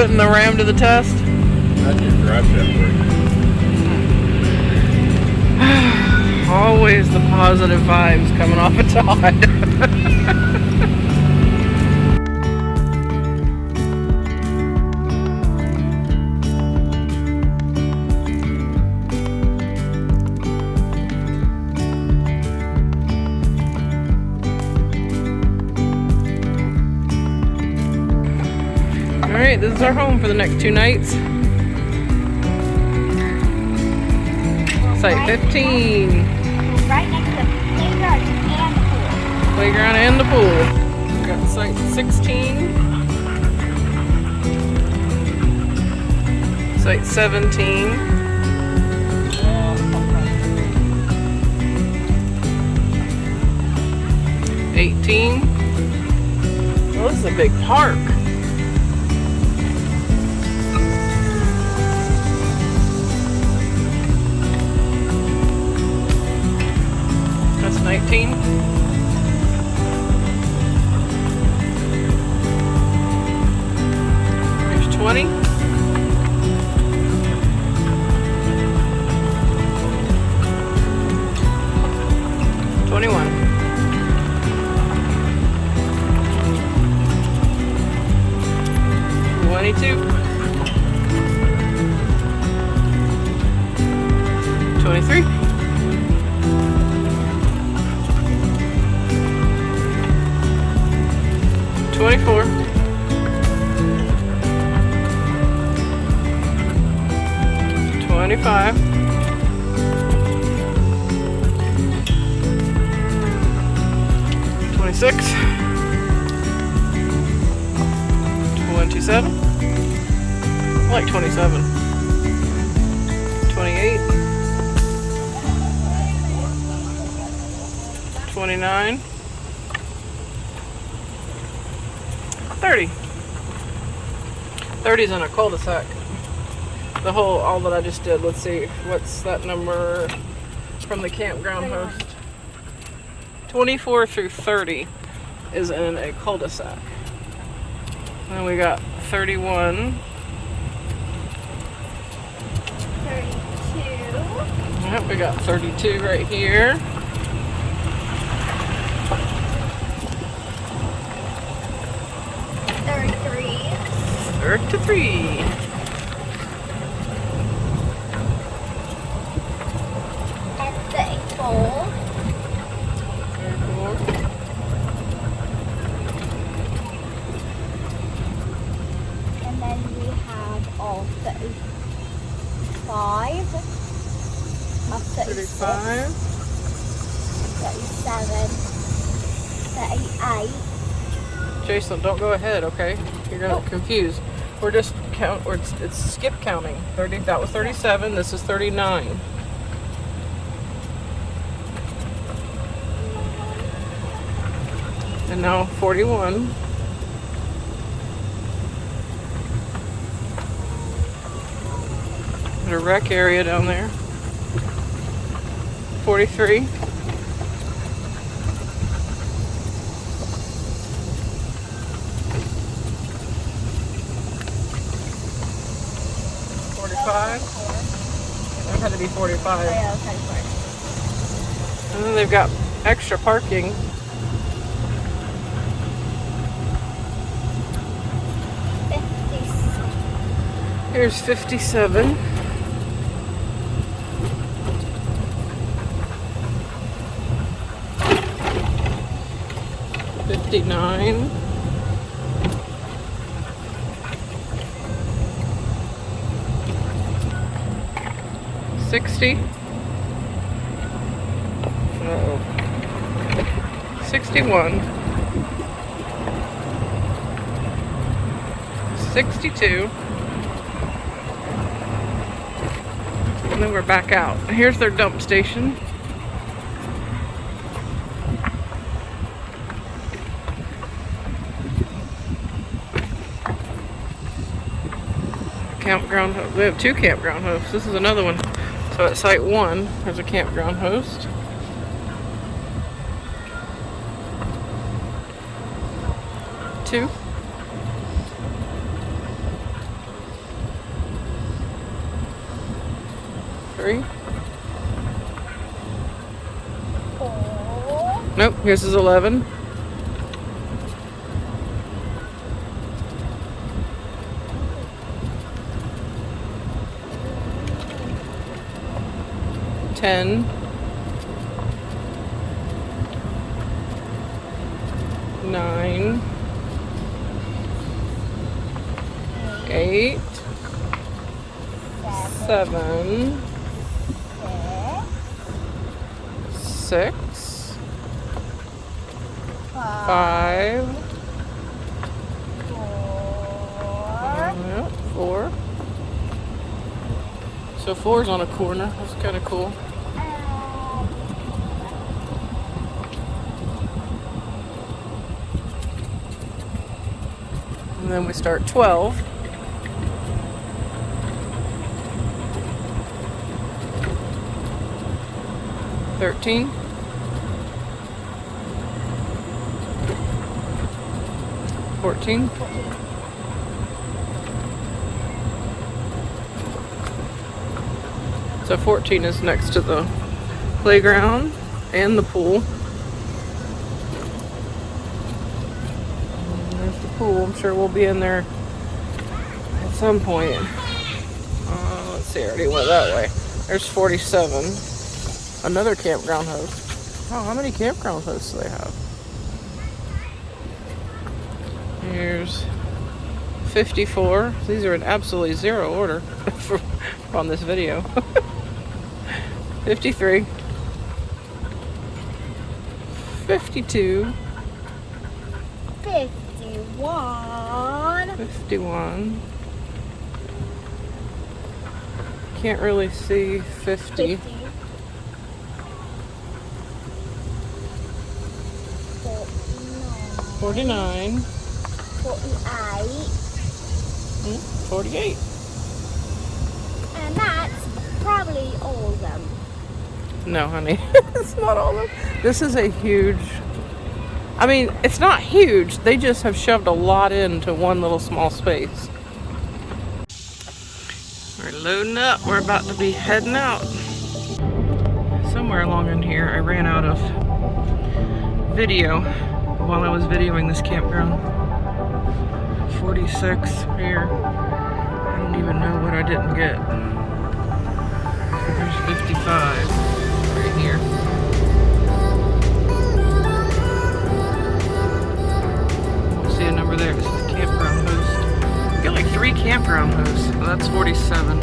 putting the Ram to the test? I just drive that for you. Always the positive vibes coming off of Todd. Alright, this is our home for the next 2 nights. Site 15. Right next to the Playground and the pool. We got site 16. Site 17. 18. Oh, this is a big park. That's 19. There's 20. 21. 22. 23. 24. 25. 26. 27. I like 27. 28. 29. 30. 30's in a cul-de-sac. All that I just did. Let's see, what's that number from the campground host? 24 through 30 is in a cul-de-sac. And we got 31. 32. Yep, we got 32 right here. 33. And 34. 34. And then we have all 35. 36. 35. 37. 38. Jason, don't go ahead, okay? You're gonna get confused. We're just it's skip counting. 30. That was 37. This is 39. And now 41. There's a rec area down there. 43. 45. That had to be 45. Oh, yeah, okay, And then they've got extra parking. Here's 57. 59. 60. 61. 62. And then we're back out. Here's their dump station. Campground. We have 2 campground hosts. This is another one. So at site 1, there's a campground host. Two. 3. 4. Nope, here's his 11. 10. 9. 8. 7. 6. 5. 4. So 4's on a corner. That's kind of cool. And then we start 12. 13. 14. 14 is next to the playground and the pool. And there's the pool. I'm sure we'll be in there at some point. Let's see, I already went that way. There's 47. Another campground host. Oh, how many campground hosts do they have? Here's 54. These are in absolutely zero order on this video. 53. 52. 51. 51. Can't really see 50. 49. 48. 48. And that's probably all of them. No, honey. It's not all of them. This is a huge... I mean, it's not huge. They just have shoved a lot into one little small space. We're loading up. We're about to be heading out. Somewhere along in here, I ran out of video while I was videoing this campground. 46 here. I don't even know what I didn't get. There's 55 right here. I see a number there. This is campground host. I've got like 3 campground hosts. So that's 47.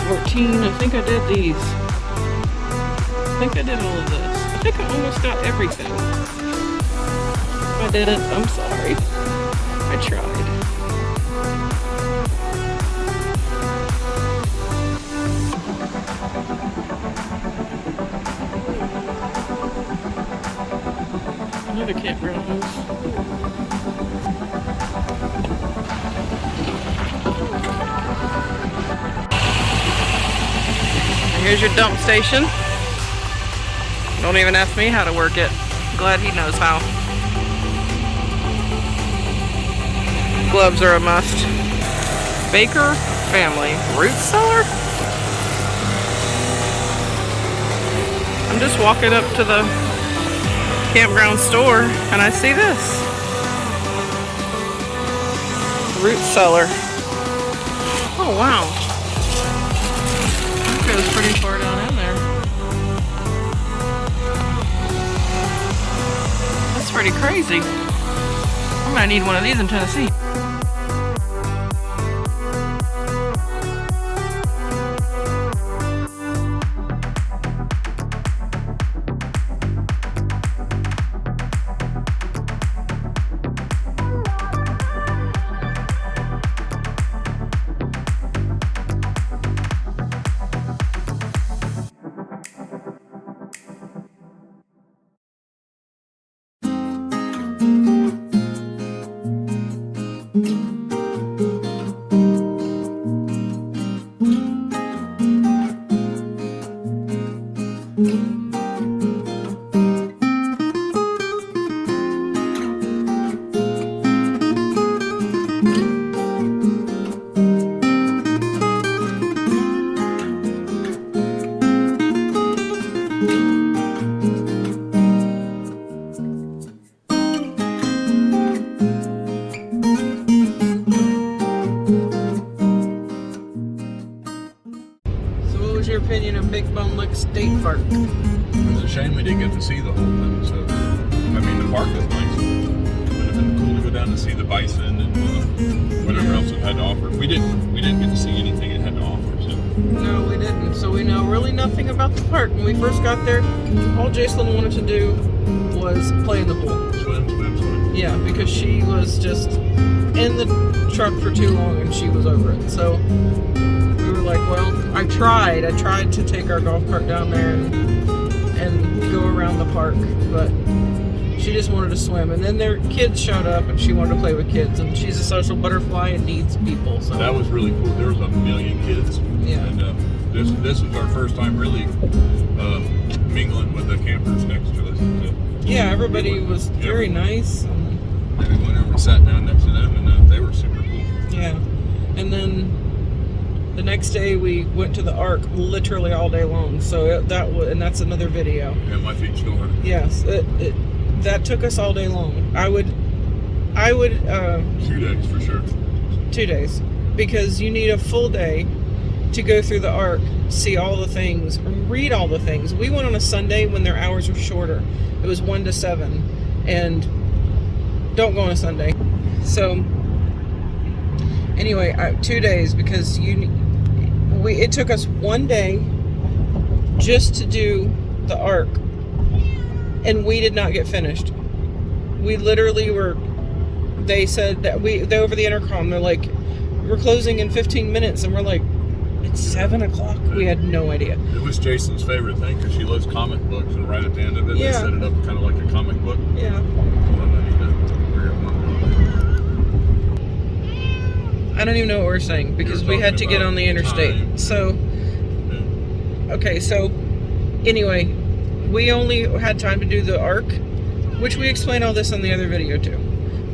14. I think I did these. I think I did all of this. I think I almost got everything. If I didn't, I'm sorry. I tried. Another campground house. Here's your dump station. Don't even ask me how to work it. Glad he knows how. Gloves are a must. Baker family. Root cellar? I'm just walking up to the campground store and I see this. Root cellar. Oh wow. Goes pretty far down in there. That's pretty crazy. I'm gonna need one of these in Tennessee. state park. It was a shame we didn't get to see the whole thing. So, I mean, the park was nice. Would have been cool to go down to see the bison and whatever else it had to offer. We didn't get to see anything it had to offer. So. No, we didn't. So we know really nothing about the park. When we first got there, all Jacelyn wanted to do was play in the pool. Swim. Yeah, because she was just in the truck for too long and she was over it. So we were like, well, I tried to take our golf cart down there and go around the park, but she just wanted to swim. And then their kids showed up and she wanted to play with kids, and she's a social butterfly and needs people. So that was really cool. There was a million kids. Yeah. And this was our first time really mingling with the campers next to us. So yeah, everybody was very nice. And we went over and sat down next to them, and they were super cool. Yeah. And then the next day we went to the Ark literally all day long. So that's another video. Yeah, my feet still hurt. Yes, that took us all day long. I would 2 days for sure. 2 days, because you need a full day to go through the Ark, see all the things, read all the things. We went on a Sunday when their hours were shorter. It was 1 to 7, and don't go on a Sunday. So anyway, 2 days, because it took us 1 day just to do the Ark, and we did not get finished. We literally they said that they over the intercom, they're like, we're closing in 15 minutes, and we're like, it's 7 o'clock. We had no idea. It was Jason's favorite thing because she loves comic books, and right at the end of it, they set it up kind of like a comic book. Yeah. I don't even know what we're saying because we had to get on the interstate. Time. So, okay, so anyway, we only had time to do the Ark, which we explain all this on the other video too.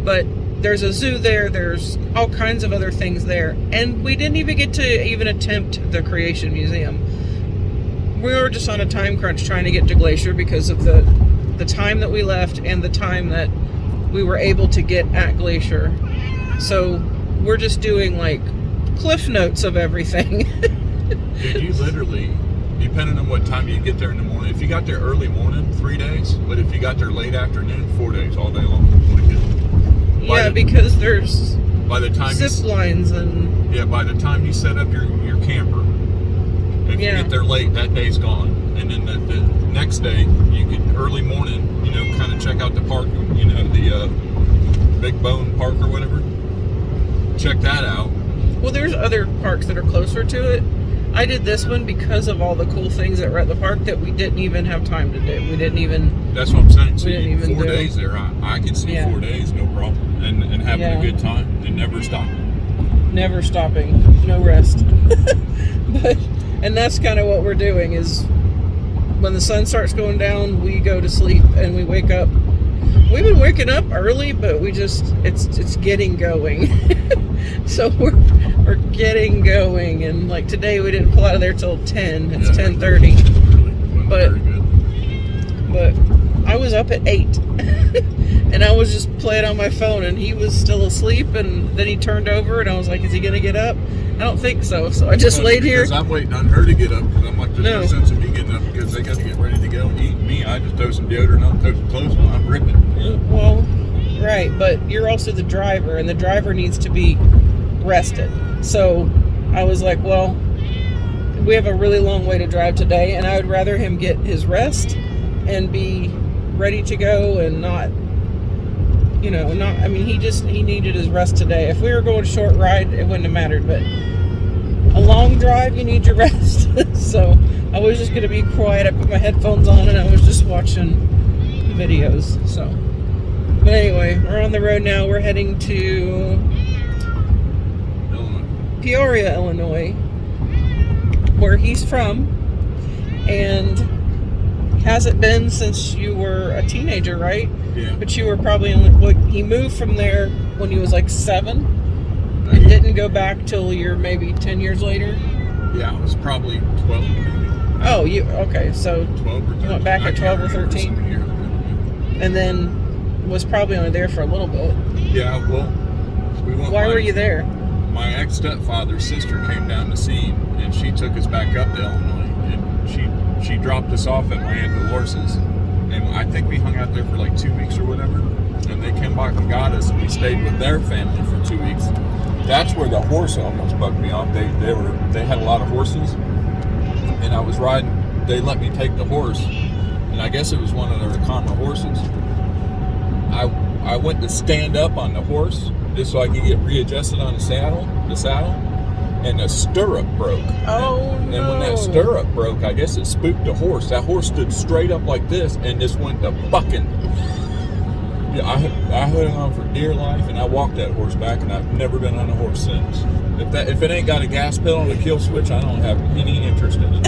But there's a zoo there, there's all kinds of other things there, and we didn't even get to even attempt the Creation Museum. We were just on a time crunch trying to get to Glacier because of the time that we left and the time that we were able to get at Glacier. So we're just doing like cliff notes of everything. Dude, you literally, depending on what time you get there in the morning, if you got there early morning, 3 days, but if you got there late afternoon, 4 days, all day long. Yeah, because there's by the time zip lines and... Yeah, by the time you set up your camper, if you get there late, that day's gone. And then the next day, you could, early morning, kind of check out the park, the Big Bone Park or whatever. Check that out. Well, there's other parks that are closer to it. I did this one because of all the cool things that were at the park that we didn't even have time to do. We didn't even... That's what I'm saying. So we didn't even 4 days there, I could see 4 days, no problem. And having a good time and never stopping. Never stopping. No rest. And that's kind of what we're doing is when the sun starts going down, we go to sleep and we wake up. We've been waking up early, but it's getting going. So we're getting going, and like today we didn't pull out of there till 10. It's 10:30. But I was up at 8, and I was just playing on my phone, and he was still asleep, and then he turned over, and I was like, is he gonna get up? I don't think so. So I just laid here. Because I'm waiting on her to get up, because I'm like, there's no sense in me getting up, because they got to get ready to go and eat. Me, I just throw some deodorant on, throw some clothes on, I'm ripping. Well, right, but you're also the driver, and the driver needs to be rested. So I was like, well, we have a really long way to drive today, and I would rather him get his rest and be ready to go and not, he needed his rest today. If we were going a short ride, it wouldn't have mattered, but a long drive, you need your rest. So I was just going to be quiet. I put my headphones on and I was just watching videos. So, but anyway, we're on the road now. We're heading to Peoria, Illinois, where he's from, and hasn't been since you were a teenager, right? Yeah. But you were probably he moved from there when he was like 7, and didn't go back till you're maybe 10 years later. Yeah, I was probably 12 maybe. Oh, okay, so 12 or 13. You went back at 12 or 13, and then was probably only there for a little bit. Yeah, well, we went. Why were you there? My ex-stepfather's sister came down to see him, and she took us back up to Illinois, and she she dropped us off at my Aunt Dolores's, and I think we hung out there for like 2 weeks or whatever, and they came back and got us, and we stayed with their family for 2 weeks. That's where the horse almost bugged me off. They had a lot of horses, and I was riding. They let me take the horse, and I guess it was one of their calmer horses. I went to stand up on the horse just so I could get readjusted on the saddle, and the stirrup broke. Oh, and no. when that stirrup broke, I guess it spooked the horse. That horse stood straight up like this and just went to bucking. Yeah, I hung on for dear life, and I walked that horse back, and I've never been on a horse since. If it ain't got a gas pedal and a kill switch, I don't have any interest in it.